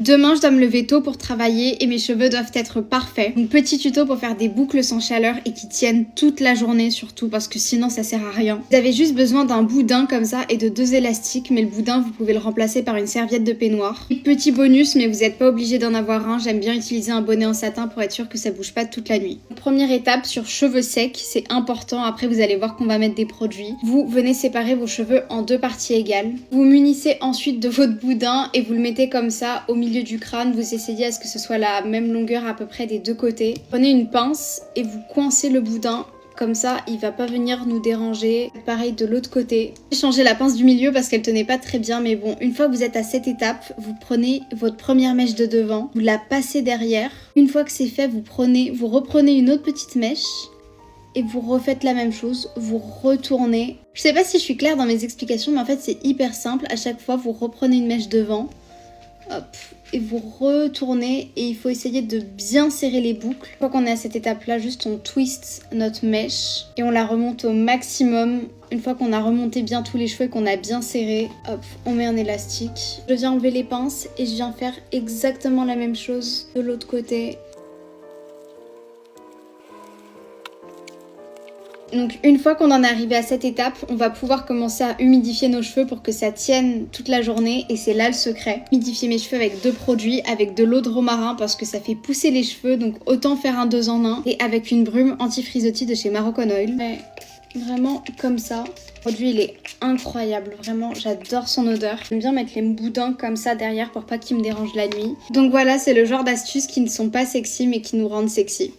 Demain, je dois me lever tôt pour travailler et mes cheveux doivent être parfaits. Donc petit tuto pour faire des boucles sans chaleur et qui tiennent toute la journée surtout parce que sinon ça sert à rien. Vous avez juste besoin d'un boudin comme ça et de 2 élastiques, mais le boudin vous pouvez le remplacer par une serviette de peignoir. Petit bonus, mais vous n'êtes pas obligé d'en avoir un, j'aime bien utiliser un bonnet en satin pour être sûr que ça bouge pas toute la nuit. Première étape sur cheveux secs, c'est important, après vous allez voir qu'on va mettre des produits. Vous venez séparer vos cheveux en 2 parties égales. Vous munissez ensuite de votre boudin et vous le mettez comme ça au milieu du crâne, vous essayez à ce que ce soit la même longueur à peu près des 2 côtés. Prenez une pince et vous coincez le boudin, comme ça il va pas venir nous déranger. Pareil de l'autre côté. J'ai changé la pince du milieu parce qu'elle tenait pas très bien, mais bon, une fois que vous êtes à cette étape, vous prenez votre première mèche de devant, vous la passez derrière. Une fois que c'est fait, vous reprenez une autre petite mèche et vous refaites la même chose, vous retournez. Je sais pas si je suis claire dans mes explications, mais en fait c'est hyper simple. À chaque fois, vous reprenez une mèche devant. Hop, et vous retournez et il faut essayer de bien serrer les boucles. Une fois qu'on est à cette étape-là, juste on twist notre mèche et on la remonte au maximum. Une fois qu'on a remonté bien tous les cheveux et qu'on a bien serré, hop, on met un élastique. Je viens enlever les pinces et je viens faire exactement la même chose de l'autre côté. Donc une fois qu'on en est arrivé à cette étape, on va pouvoir commencer à humidifier nos cheveux pour que ça tienne toute la journée et c'est là le secret. Humidifier mes cheveux avec 2 produits, avec de l'eau de romarin parce que ça fait pousser les cheveux, donc autant faire un 2 en 1 et avec une brume anti-frisottis de chez Moroccan Oil. Ouais, vraiment comme ça. Le produit il est incroyable, vraiment j'adore son odeur. J'aime bien mettre les boudins comme ça derrière pour pas qu'ils me dérangent la nuit. Donc voilà, c'est le genre d'astuces qui ne sont pas sexy mais qui nous rendent sexy.